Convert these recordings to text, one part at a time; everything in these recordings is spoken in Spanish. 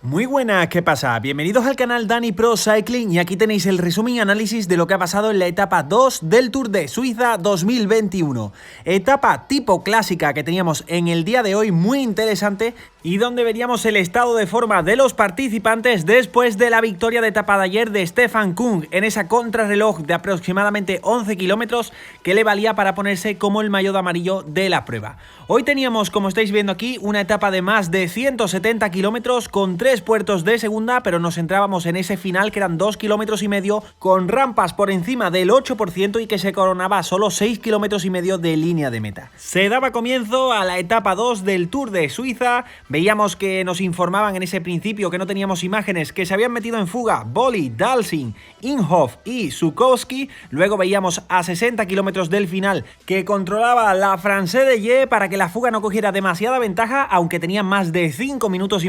Muy buenas, ¿qué pasa? Bienvenidos al canal Dani Pro Cycling y aquí tenéis el resumen y análisis de lo que ha pasado en la etapa 2 del Tour de Suiza 2021. Etapa tipo clásica que teníamos en el día de hoy, muy interesante, y donde veríamos el estado de forma de los participantes después de la victoria de etapa de ayer de Stefan Kung en esa contrarreloj de aproximadamente 11 kilómetros que le valía para ponerse como el maillot amarillo de la prueba. Hoy teníamos, como estáis viendo aquí, una etapa de más de 170 kilómetros con 3 puertos de segunda, pero nos centrábamos en ese final que eran 2,5 kilómetros con rampas por encima del 8% y que se coronaba a solo 6,5 kilómetros de línea de meta. Se daba comienzo a la etapa 2 del Tour de Suiza. Veíamos que nos informaban en ese principio que no teníamos imágenes, que se habían metido en fuga Boly, Dalsing, Inhofe y Zukowski. Luego veíamos a 60 kilómetros del final que controlaba la Française des Jeux para que la fuga no cogiera demasiada ventaja, aunque tenía más de 5,5 minutos.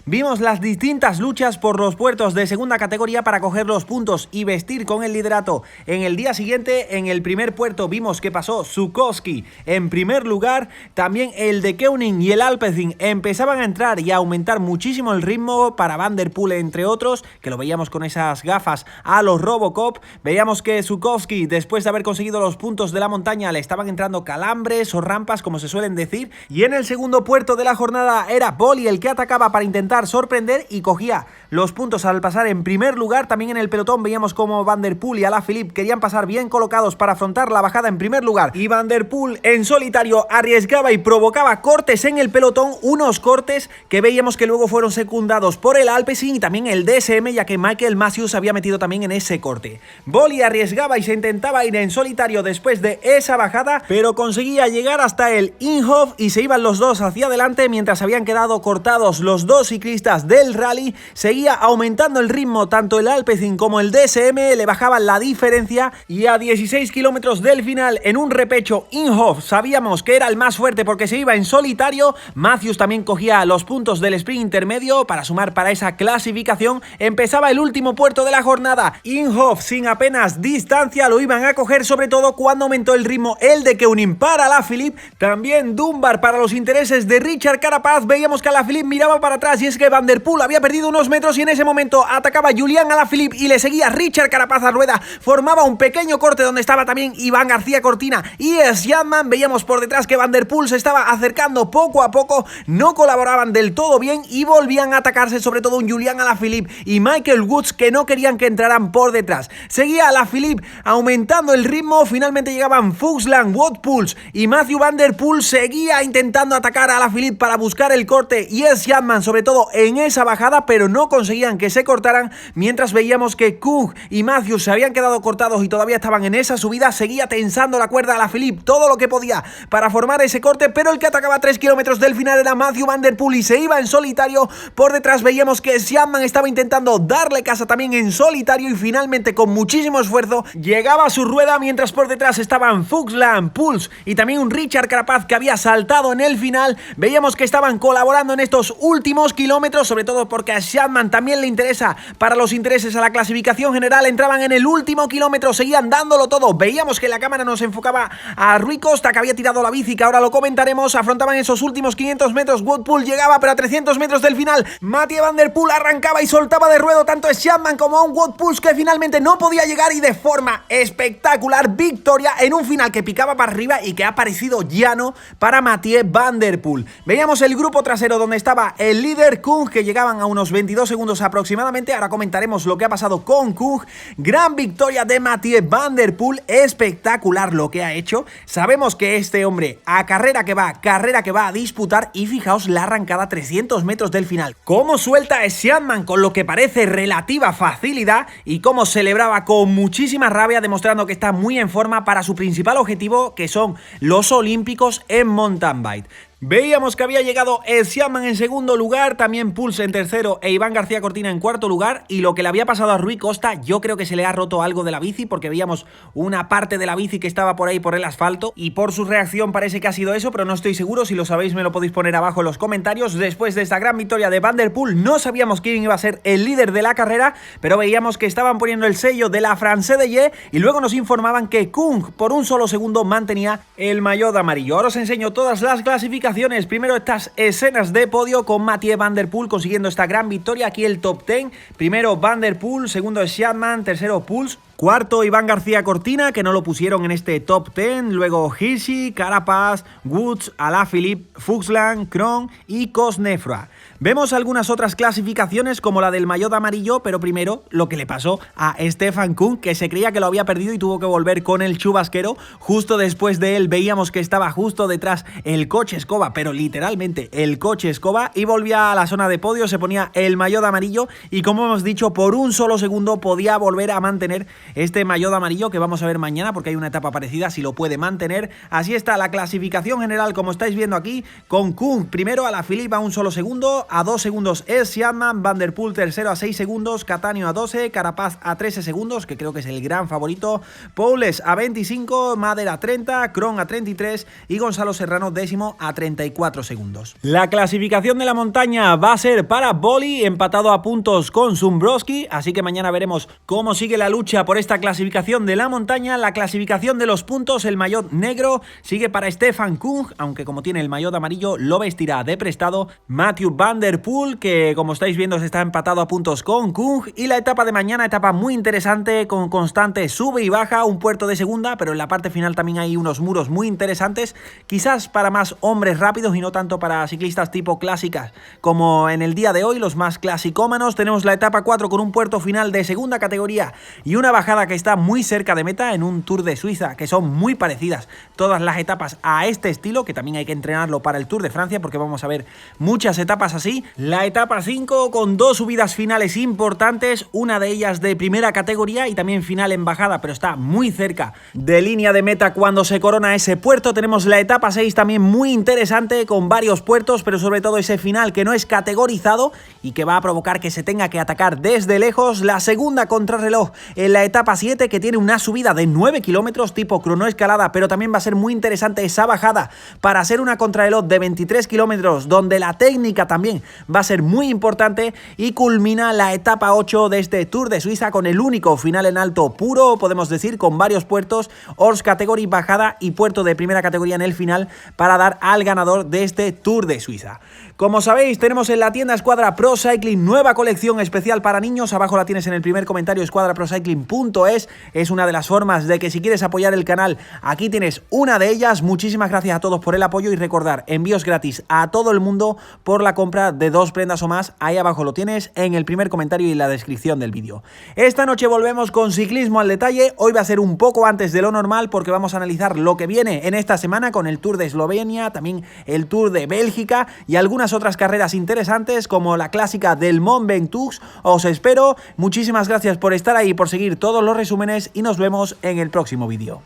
Vimos las distintas luchas por los puertos de segunda categoría para coger los puntos y vestir con el liderato. En el día siguiente, en el primer puerto, vimos que pasó Zukowski en primer lugar. También el de Koenig y el Alpecin empezaban a entrar y a aumentar muchísimo el ritmo para Van der Poel, entre otros, que lo veíamos con esas gafas a los Robocop. Veíamos que Zukowski, después de haber conseguido los puntos de la montaña, le estaban entrando calambres o rampas, como se suelen decir. Y en el segundo puerto de la jornada era Boly el que atacaba para intentar sorprender y cogía los puntos al pasar en primer lugar. También en el pelotón veíamos como Van der Poel y Alaphilippe querían pasar bien colocados para afrontar la bajada en primer lugar, y Van der Poel en solitario arriesgaba y provocaba cortes en el pelotón, unos cortes que veíamos que luego fueron secundados por el Alpecin y también el DSM, ya que Michael Matthews había metido también en ese corte. Boly arriesgaba y se intentaba ir en solitario después de esa bajada, pero conseguía llegar hasta el Inhofe y se iban los dos hacia adelante mientras habían quedado cortados los dos ciclistas del rally. Seguía aumentando el ritmo tanto el Alpecin como el DSM, le bajaban la diferencia, y a 16 kilómetros del final, en un repecho, Inhofe sabíamos que era el más fuerte porque se iba en solitario. Matthews también cogía los puntos del sprint intermedio para sumar para esa clasificación. Empezaba el último puerto de la jornada. Inhofe sin apenas distancia lo iban a coger, sobre todo cuando aumentó el ritmo el de Koenig para Alaphilippe. También Dunbar para los intereses de Richard Carapaz. Veíamos que Alaphilippe miraba para atrás y es que Van der Poel había perdido unos metros y en ese momento atacaba Julian Alaphilippe y le seguía Richard Carapaz a rueda. Formaba un pequeño corte donde estaba también Iván García Cortina y Sjatman. Veíamos por detrás que Van der Poel se estaba acercando poco a poco, no colaboraban del todo bien y volvían a atacarse, sobre todo un Julian Alaphilippe y Michael Woods, que no querían que entraran por detrás. Seguía Alaphilippe aumentando el ritmo, finalmente llegaban Fuglsang, Wout Poels y Mathieu Van der Poel. Seguía intentando atacar a Alaphilippe para buscar el corte y Sjatman sobre todo en esa bajada, pero no conseguían que se cortaran. Mientras veíamos que Kung y Matthews se habían quedado cortados y todavía estaban en esa subida, seguía tensando la cuerda a Alaphilippe todo lo que podía para formar ese corte, pero el que atacaba a 3 kilómetros del final era Mathieu Van der Poel y se iba en solitario. Por detrás veíamos que Sjatman estaba intentando darle casa también en solitario y finalmente con muchísimo esfuerzo llegaba a su rueda, mientras por detrás estaban Fuglsang, Poels y también un Richard Carapaz que había saltado en el final. Veíamos que estaban colaborando en estos últimos kilómetros, sobre todo porque a Sjatman también le interesa para los intereses a la clasificación general. Entraban en el último kilómetro, seguían dándolo todo. Veíamos que la cámara nos enfocaba a Rui Costa, que había tirado la bici, que ahora lo comentaremos. Afrontaban esos últimos 500 metros, Wout Poels llegaba, pero a 300 metros del final Mathieu Van der Poel arrancaba y soltaba de ruedo tanto a Sjatman como a un Wout Poels que finalmente no podía llegar, y de forma espectacular victoria en un final que picaba para arriba y que ha parecido llano para Mathieu Van der Poel. Veíamos el grupo trasero donde estaba el líder Kung, que llegaban a unos 22 segundos aproximadamente. Ahora comentaremos lo que ha pasado con Kung. Gran victoria de Mathieu Van der Poel, espectacular lo que ha hecho. Sabemos que este hombre a carrera que va a disputar, y fijaos la arrancada a 300 metros del final. Cómo suelta a Sjatman con lo que parece relativa facilidad y cómo celebraba con muchísima rabia, demostrando que está muy en forma para su principal objetivo, que son los olímpicos en mountain bike. Veíamos que había llegado Sjatman en segundo lugar, también Poels en tercero e Iván García Cortina en cuarto lugar. Y lo que le había pasado a Rui Costa, yo creo que se le ha roto algo de la bici, porque veíamos una parte de la bici que estaba por ahí por el asfalto, y por su reacción parece que ha sido eso, pero no estoy seguro. Si lo sabéis me lo podéis poner abajo en los comentarios. Después de esta gran victoria de Van der Poel, no sabíamos quién iba a ser el líder de la carrera, pero veíamos que estaban poniendo el sello de la Française des Jeux y luego nos informaban que Kung por un solo segundo mantenía el maillot amarillo. Ahora os enseño todas las clasificaciones clasificaciones. Primero estas escenas de podio con Mathieu Van Der Poel consiguiendo esta gran victoria. Aquí el top 10. Primero Van Der Poel, segundo Schaatman, tercero Puls. Cuarto, Iván García Cortina, que no lo pusieron en este top 10. Luego Hirschi, Carapaz, Woods, Alaphilippe, Fuglsang, Kron y Cosnefroy. Vemos algunas otras clasificaciones como la del maillot amarillo, pero primero lo que le pasó a Stefan Kung, que se creía que lo había perdido y tuvo que volver con el chubasquero. Justo después de él veíamos que estaba justo detrás el coche escoba, pero literalmente el coche escoba, y volvía a la zona de podio, se ponía el maillot amarillo y, como hemos dicho, por un solo segundo podía volver a mantener este maillot amarillo, que vamos a ver mañana porque hay una etapa parecida si lo puede mantener. Así está la clasificación general, como estáis viendo aquí, con Kung primero, Alaphilippe a un solo segundo, a 2 segundos es Schaatman, Van Der Poel tercero a 6 segundos, Cattaneo a 12, Carapaz a 13 segundos, que creo que es el gran favorito, Poules a 25, Mader a 30, Kron a 33 y Gonzalo Serrano décimo a 34 segundos. La clasificación de la montaña va a ser para Boli, empatado a puntos con Zumbrowski, así que mañana veremos cómo sigue la lucha por esta clasificación de la montaña. La clasificación de los puntos, el maillot negro sigue para Stefan Kung, aunque como tiene el maillot amarillo lo vestirá de prestado Mathieu Van Der Poel, que como estáis viendo se está empatado a puntos con Kung. Y la etapa de mañana, etapa muy interesante con constante sube y baja, un puerto de segunda, pero en la parte final también hay unos muros muy interesantes, quizás para más hombres rápidos y no tanto para ciclistas tipo clásicas como en el día de hoy, los más clasicómanos. Tenemos la etapa 4 con un puerto final de segunda categoría y una bajada que está muy cerca de meta en un Tour de Suiza, que son muy parecidas todas las etapas a este estilo, que también hay que entrenarlo para el Tour de Francia porque vamos a ver muchas etapas así. La etapa 5 con dos subidas finales importantes, una de ellas de primera categoría y también final en bajada, pero está muy cerca de línea de meta cuando se corona ese puerto. Tenemos la etapa 6 también muy interesante con varios puertos, pero sobre todo ese final que no es categorizado y que va a provocar que se tenga que atacar desde lejos. La segunda contrarreloj en la etapa 7, que tiene una subida de 9 kilómetros tipo cronoescalada, pero también va a ser muy interesante esa bajada para hacer una contrarreloj de 23 kilómetros, donde la técnica también va a ser muy importante. Y culmina la etapa 8 de este Tour de Suiza con el único final en alto puro, podemos decir, con varios puertos, Horse Category, bajada y puerto de primera categoría en el final, para dar al ganador de este Tour de Suiza. Como sabéis, tenemos en la tienda Escuadra Pro Cycling nueva colección especial para niños. Abajo la tienes en el primer comentario, escuadraprocycling.es. Es una de las formas de que si quieres apoyar el canal, aquí tienes una de ellas. Muchísimas gracias a todos por el apoyo y recordar, envíos gratis a todo el mundo por la compra de 2 prendas o más. Ahí abajo lo tienes en el primer comentario y en la descripción del vídeo. Esta noche volvemos con ciclismo al detalle. Hoy va a ser un poco antes de lo normal porque vamos a analizar lo que viene en esta semana con el Tour de Eslovenia, también el Tour de Bélgica y algunas otras carreras interesantes como la clásica del Mont Ventoux. Os espero. Muchísimas gracias por estar ahí, por seguir todos los resúmenes y nos vemos en el próximo vídeo.